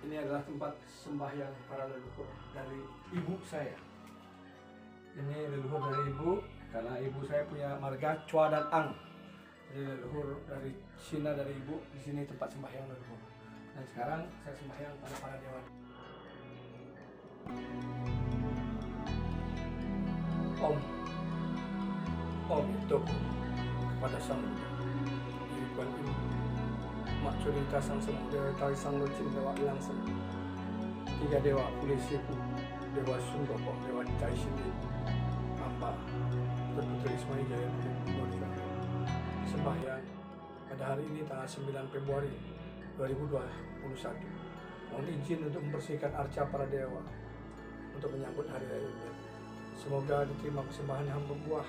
Ini adalah tempat sembahyang para leluhur dari ibu saya. Ini leluhur dari ibu, karena ibu saya punya marga Chua dan Ang. Jadi leluhur dari Cina dari ibu, di sini tempat sembahyang leluhur. Dan sekarang saya sembahyang pada para dewa. Om itu kepada sang Kuan Im, Mak Curita Sang Semu, Dewa Tari Sang Lucin, Dewa Ilang Semu, 3 dewa Pulisiku, Dewa Sundoko, Dewa Cai Sindi, Amba, Putri Ismail Jaya, sembahyang pada hari ini tanggal 9 Februari 2021. Mohon izin untuk membersihkan arca para dewa untuk menyambut hari raya Imlek. Semoga diterima persembahan hamba buah,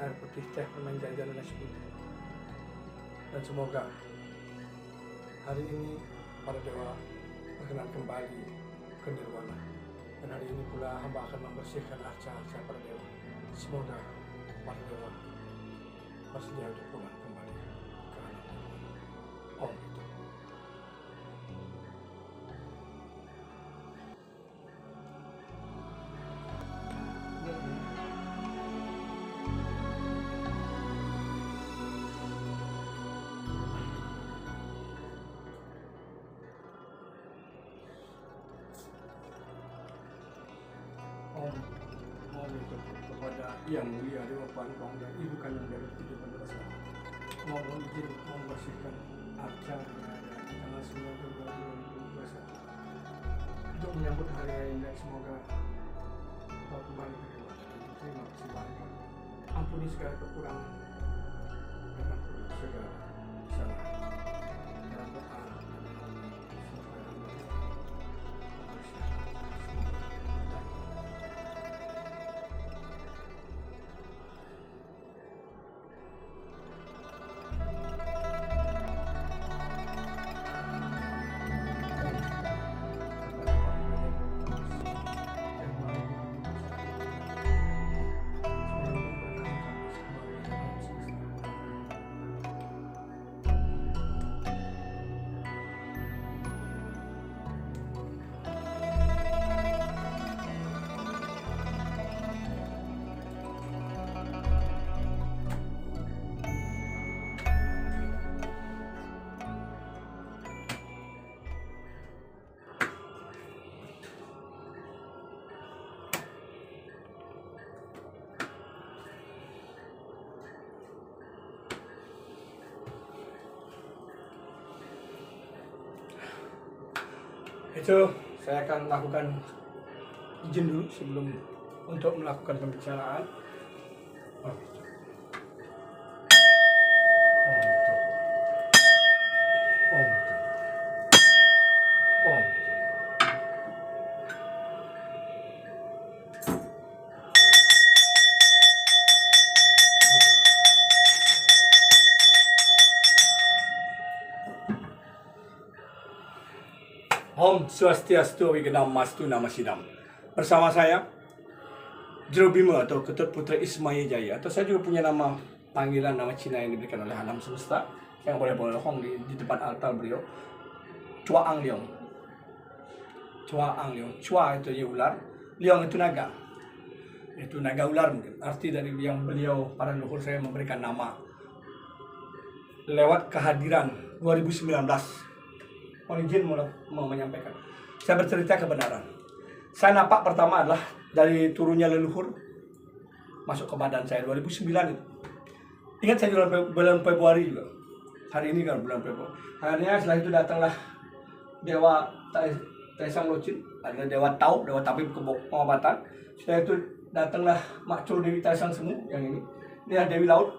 air putih, teh, permen jajan, dan nasi putih. Dan semoga hari ini para dewa berkenan kembali ke nirwana. Dan hari ini pula hamba akan membersihkan arca-arca para dewa. Semoga para dewa bersedia untuk pulang kembali ke alam nirwana. Om itu. Om itu kepada Yang Mulia Dewa Pantong dan Ibu Kandung dari kehidupan bersama. Mohon izin membersihkan arca yang ada di tanggal 9 Februari 2021 untuk menyambut hari raya Imlek. Semoga Bapak kembali ke dewa dan terima persembahan. Ampuni segala kekurangan dan ampuni segala kesalahan. Dalam doa itu saya akan lakukan izin dulu sebelum untuk melakukan pembicaraan. Om itu. Om itu. Om itu. Om Swastiastu Wignam Mastu Nama Sidam. Bersama saya Jero Bima atau Ketut Putra Ismail Jaya, atau saya juga punya nama panggilan, nama Cina yang diberikan oleh alam semesta yang boleh bohong di depan altar beliau, Chua Ang Leong. Chua Ang Leong. Chua itu ya ular, Leong itu naga. Itu naga ular mungkin. Arti dari yang beliau para leluhur saya memberikan nama lewat kehadiran 2019. Mohon izin mau menyampaikan. Saya bercerita kebenaran. Saya nampak pertama adalah dari turunnya leluhur masuk ke badan saya 2009 itu. Ingat saya bulan Februari juga. Hari ini kan bulan Februari. Akhirnya setelah itu datanglah Dewa Taisang Lucin, ada Dewa Tau, Dewa Tabib Pengobatan. Setelah itu datanglah Makcur Dewi Taisang Semu yang ini. Ini Dewi Laut.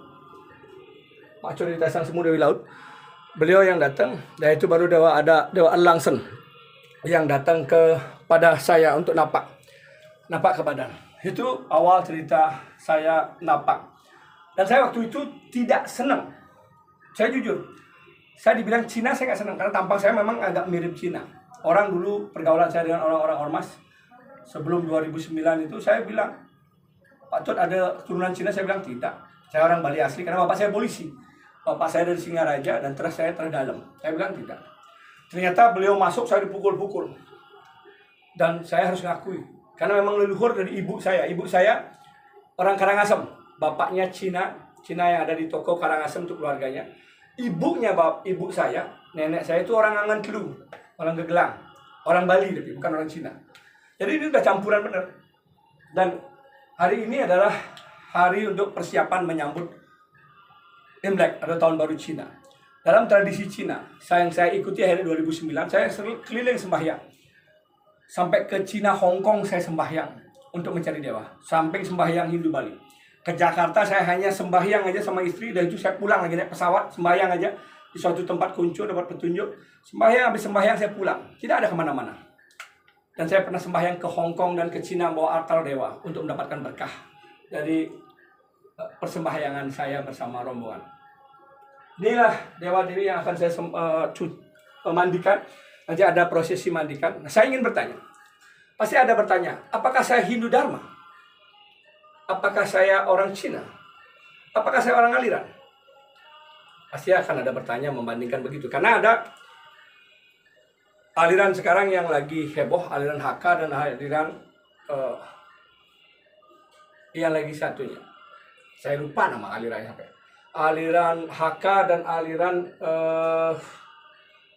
Makcur Dewi Taisang Semu Dewi Laut. Beliau yang datang, dan itu baru ada Dewa Langsen yang datang kepada saya untuk napak ke badan. Itu awal cerita saya napak. Dan saya waktu itu tidak senang. Saya jujur, saya dibilang Cina saya nggak senang karena tampang saya memang agak mirip Cina. Orang dulu pergaulan saya dengan orang-orang ormas sebelum 2009 itu saya bilang, Pak Tut ada keturunan Cina, saya bilang tidak. Saya orang Bali asli karena bapak saya polisi. Bapak saya dari Singaraja dan terus saya terdalam. Saya bilang tidak. Ternyata beliau masuk, saya dipukul-pukul. Dan saya harus ngakui, karena memang leluhur dari ibu saya. Ibu saya orang Karangasem, bapaknya Cina yang ada di toko Karangasem untuk keluarganya. Ibunya ibu saya, nenek saya itu orang Angan Kelu, orang Gegelang, orang Bali tapi bukan orang Cina. Jadi ini udah campuran bener. Dan hari ini adalah hari untuk persiapan menyambut Imlek atau Tahun Baru Cina. Dalam tradisi Cina, yang saya ikuti akhirnya 2009, saya sering keliling sembahyang. Sampai ke Cina, Hong Kong saya sembahyang untuk mencari dewa. Sampai sembahyang Hindu Bali. Ke Jakarta saya hanya sembahyang aja sama istri, dan itu saya pulang lagi naik pesawat, sembahyang aja di suatu tempat kunci dapat petunjuk. Sembahyang, habis sembahyang saya pulang. Tidak ada kemana-mana. Dan saya pernah sembahyang ke Hong Kong dan ke Cina bawa altar dewa untuk mendapatkan berkah dari persembahyangan saya bersama rombongan. Inilah dewa-dewi yang akan saya mandikan. Nanti ada prosesi mandikan. Nah, saya ingin bertanya. Pasti ada bertanya, apakah saya Hindu Dharma? Apakah saya orang Cina? Apakah saya orang aliran? Pasti akan ada bertanya membandingkan begitu. Karena ada aliran sekarang yang lagi heboh, aliran HK dan aliran yang lagi satunya. Saya lupa nama alirannya apa. Aliran HK dan aliran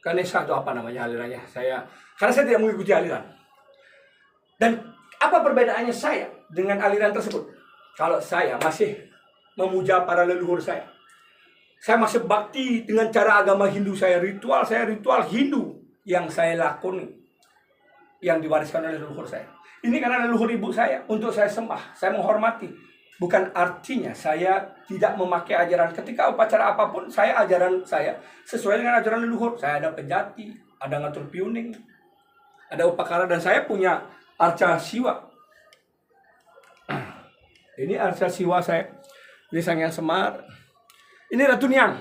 Ganesha itu apa namanya alirannya? Karena saya tidak mengikuti aliran. Dan apa perbedaannya saya dengan aliran tersebut? Kalau saya masih memuja para leluhur saya masih bakti dengan cara agama Hindu saya ritual Hindu yang saya lakoni, yang diwariskan oleh leluhur saya. Ini karena leluhur ibu saya, untuk saya sembah, saya menghormati. Bukan artinya saya tidak memakai ajaran. Ketika upacara apapun, ajaran saya sesuai dengan ajaran leluhur. Saya ada pejati, ada ngatur piuning, ada upakara, dan saya punya arca siwa. Ini arca siwa saya. Ini Sang Hyang Semar. Ini Ratu Niang.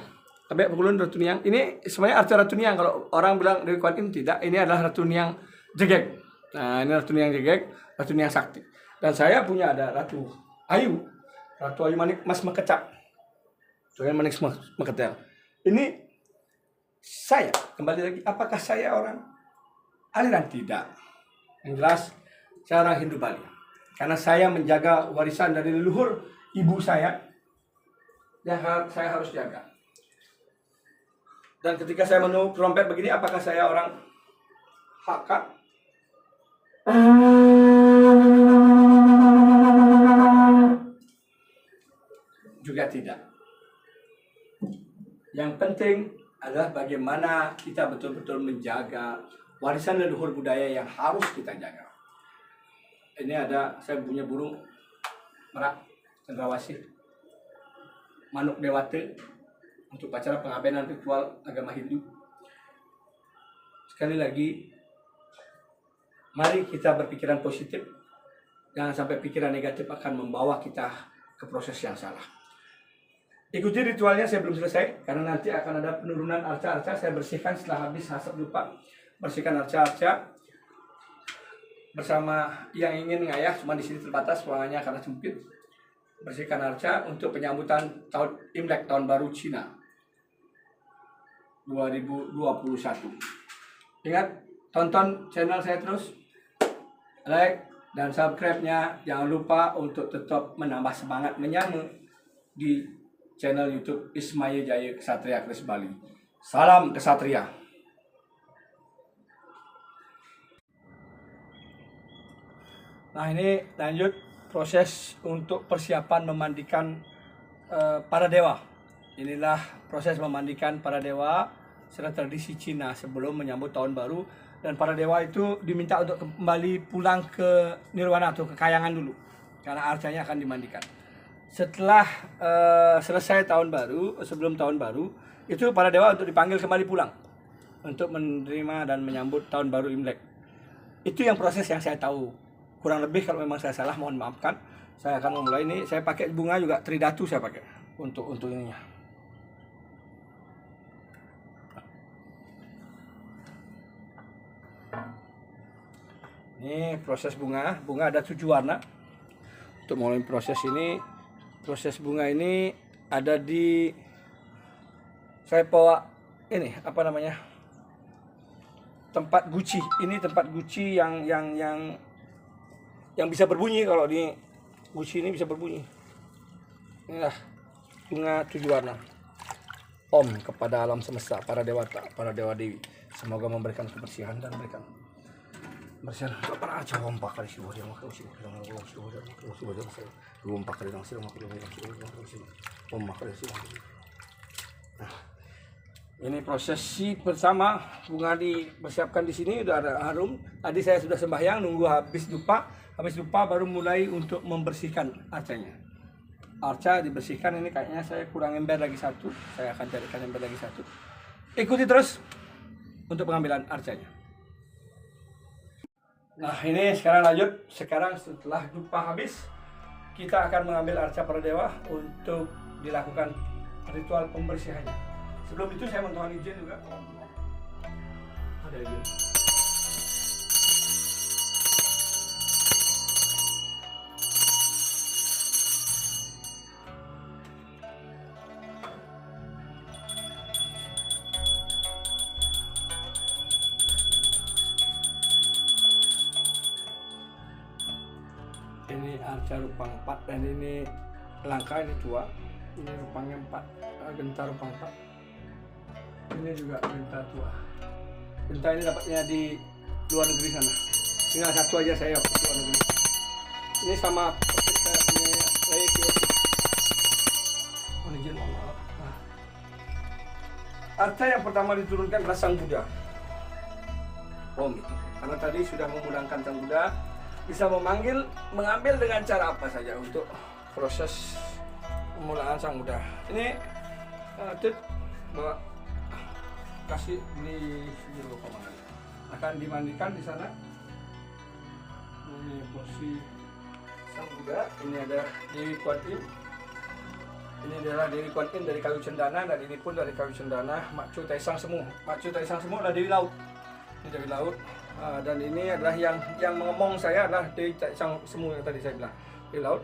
Tapi pekulun Ratu Niang. Ini sebenarnya arca Ratu Niang. Kalau orang bilang Dewi Kuan Im, tidak. Ini adalah Ratu Niang Jegek. Nah, ini Ratu Niang Jegek, Ratu Niang Sakti. Dan saya punya ada Ratu Ayu Manik Mas Mekecap. Tuhan Manik Mas Meketel. Ini saya kembali lagi, apakah saya orang aliran? Tidak. Yang jelas saya orang Hindu Bali. Karena saya menjaga warisan dari leluhur ibu saya yang saya harus jaga. Dan ketika saya menunggu trompet begini, apakah saya orang HK? Juga tidak. Yang penting adalah bagaimana kita betul-betul menjaga warisan leluhur budaya yang harus kita jaga. Ini saya punya burung merak cendrawasih, manuk dewate untuk acara pengabenan ritual agama Hindu. Sekali lagi, mari kita berpikiran positif. Jangan sampai pikiran negatif akan membawa kita ke proses yang salah. Ikuti ritualnya, saya belum selesai karena nanti akan ada penurunan arca-arca. Saya bersihkan setelah habis hasap lupa. Bersihkan arca-arca bersama yang ingin ngayah, cuma di sini terbatas ruangannya karena sempit. Bersihkan arca untuk penyambutan tahun Imlek, Tahun Baru Cina 2021. Ingat, tonton channel saya terus, like dan subscribe-nya. Jangan lupa untuk tetap menambah semangat menyama di channel YouTube Ismaya Jaya Ksatria Kris Bali. Salam Ksatria. Nah, ini lanjut proses untuk persiapan memandikan para dewa. Inilah proses memandikan para dewa secara tradisi Cina sebelum menyambut tahun baru. Dan para dewa itu diminta untuk kembali pulang ke nirwana atau kekayangan dulu, karena arcanya akan dimandikan. Setelah selesai tahun baru, sebelum tahun baru, itu para dewa untuk dipanggil kembali pulang untuk menerima dan menyambut tahun baru Imlek. Itu yang proses yang saya tahu. Kurang lebih kalau memang saya salah mohon maafkan. Saya akan memulai ini. Saya pakai bunga juga tridatu, saya pakai untuk ininya. Ini proses bunga. Bunga ada 7 warna. Untuk mulai proses ini, proses bunga ini ada di, saya bawa ini apa namanya, tempat guci. Ini tempat guci yang bisa berbunyi. Kalau di guci ini bisa berbunyi. Inilah bunga 7 warna. Om kepada alam semesta, para dewata, para dewa dewi, semoga memberikan kebersihan dan memberikan bersihan para aja ompak kali siwa yang makan siwa yang makan siwa yang makan siwa yang makan ompak kali yang siwa makan siwa ompak kali siwa. Nah, ini prosesi bersama bunga dipersiapkan di sini udah ada harum. Tadi saya sudah sembahyang nunggu habis dupa baru mulai untuk membersihkan arcanya. Arca dibersihkan, ini kayaknya saya kurang ember lagi satu. Saya akan carikan ember lagi satu. Ikuti terus untuk pengambilan arcanya. Nah, ini sekarang lanjut. Sekarang setelah dupa habis, kita akan mengambil arca para dewa untuk dilakukan ritual pembersihannya. Sebelum itu saya mohon izin juga. Ada izin. Ini arca rupang 4 dan ini langka, ini tua. Ini rupangnya 4, genta rupang 4. Ini juga genta tua. Genta ini dapatnya di luar negeri sana. Tinggal satu aja saya waktu luar negeri. Ini sama persis kayak punya Reiki. Mohon izin, maaf. Nah. Arca yang pertama diturunkan adalah Sang Buddha. Om itu. Karena tadi sudah memulangkan Sang Buddha, bisa mengambil dengan cara apa saja untuk proses pemulaan Sang Buddha. Ini tip bawa kasih di jero komandan. Akan dimandikan di sana. Ini posisi Sang Buddha. Ini ada Dewi Kuan Yin. Ini adalah Dewi Kuan Yin dari kayu cendana, dan ini pun dari kayu cendana. Makcu Taisang Semu. Makcu Taisang Semu adalah Dewi Laut. Ini Dewi Laut. Dan ini adalah yang mengemong saya adalah Dewi Taisang Semu yang tadi saya bilang, Dewi Laut.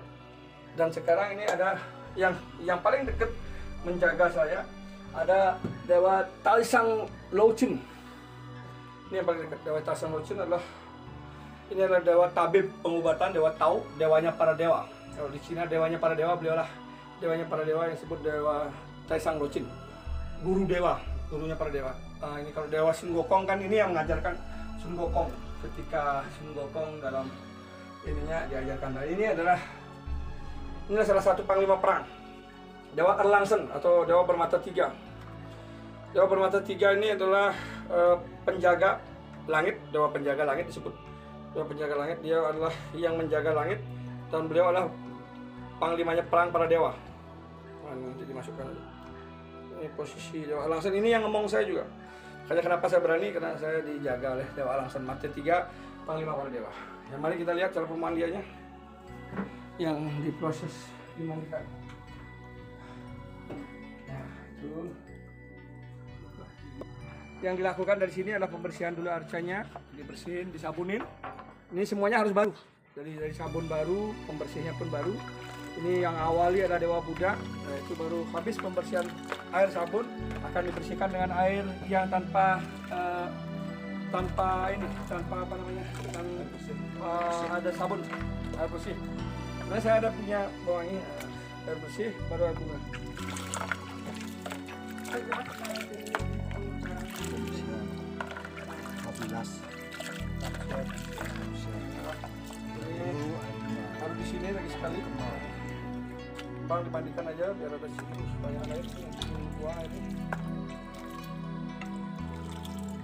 Dan sekarang ini ada yang paling dekat menjaga saya, ada Dewa Taisang Lochin. Ini yang paling dekat. Dewa Taisang Lochin adalah dewa tabib pengobatan, dewa Tao, dewanya para dewa. Kalau di Cina dewanya para dewa, beliaulah dewanya para dewa yang disebut Dewa Taisang Lochin. Guru dewa, gurunya para dewa. Ini kalau Dewa Sun Gokong kan ini yang mengajarkan Sun Gokong. Ketika Sun Gokong dalam ininya diajarkan. Nah, ini adalah salah satu panglima perang, Dewa Erlangsen atau Dewa Bermata Tiga. Dewa Bermata Tiga ini adalah penjaga langit, Dewa penjaga langit disebut Dewa penjaga langit. Dia adalah yang menjaga langit dan beliau adalah panglimanya perang para dewa. Nah, nanti dimasukkan. Ini posisi Dewa Erlangsen, ini yang ngomong saya juga. Karena kenapa saya berani? Karena saya dijaga oleh Dewa Erlangsen Mata Tiga, panglima para dewa. Ya, mari kita lihat cara pemandiannya yang diproses dimandikan. Nah, itu yang dilakukan dari sini adalah pembersihan dulu arcanya, dibersihin, disabunin. Ini semuanya harus baru. Dari sabun baru, pembersihnya pun baru. Ini yang awali ada Dewa Buddha. Nah, itu baru habis pembersihan air sabun, akan dibersihkan dengan air yang tanpa apa namanya, ada sabun, air bersih. Nah, saya ada punya bawang ini, air bersih, baru air bunga. Harus di sini lagi sekali. Bang dimandikan aja biar ada sini supaya air buang air ini.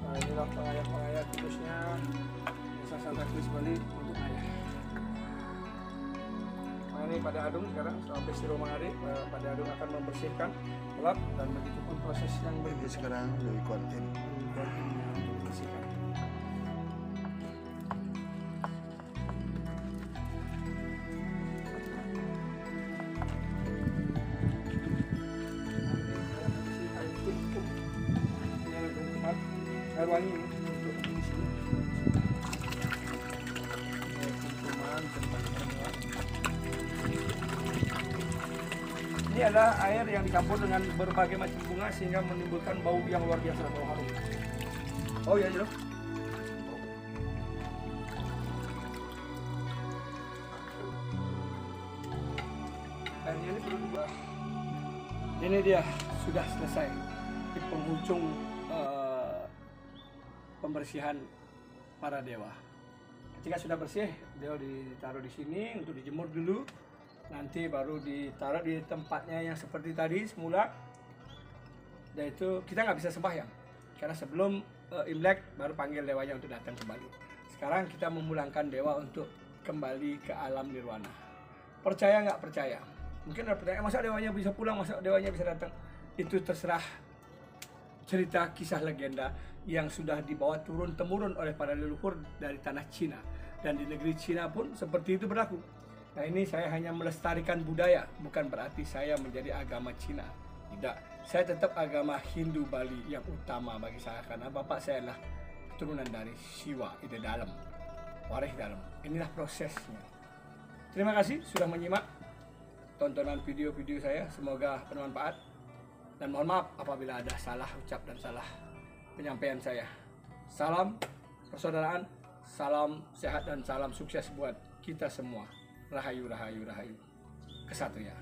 Nah, inilah pengayat tikusnya. Bisa santai tulis balik untuk air. Nah, ini pada adung sekarang sampai si Romangari, pada adung akan membersihkan lap, dan begitu pun proses yang berikutnya. Sekarang Dewi Kuan Yin. Membersihkan. Air wangi untuk di sini. Ini adalah air yang dicampur dengan berbagai macam bunga sehingga menimbulkan bau yang luar biasa, bau harum. Oh iya, Jero. Ini dia sudah selesai di penghujung pembersihan para dewa. Ketika sudah bersih, dewa ditaruh di sini untuk dijemur dulu. Nanti baru ditaruh di tempatnya yang seperti tadi semula. Dan itu kita nggak bisa sembahyang karena sebelum Imlek baru panggil dewanya untuk datang kembali. Sekarang kita memulangkan dewa untuk kembali ke alam nirwana. Percaya nggak percaya? Mungkin ada pertanyaan, masa dewanya bisa pulang, masa dewanya bisa datang? Itu terserah cerita kisah legenda yang sudah dibawa turun-temurun oleh para leluhur dari tanah Cina. Dan di negeri Cina pun seperti itu berlaku. Nah, ini saya hanya melestarikan budaya, bukan berarti saya menjadi agama Cina. Tidak, saya tetap agama Hindu Bali yang utama bagi saya, karena bapak saya adalah keturunan dari Siwa, Ide Dalam, Waris Dalam. Inilah prosesnya. Terima kasih sudah menyimak tontonan video-video saya, semoga bermanfaat. Dan mohon maaf apabila ada salah ucap dan salah penyampaian saya. Salam persaudaraan, salam sehat dan salam sukses buat kita semua. Rahayu, rahayu, rahayu. Kesatria.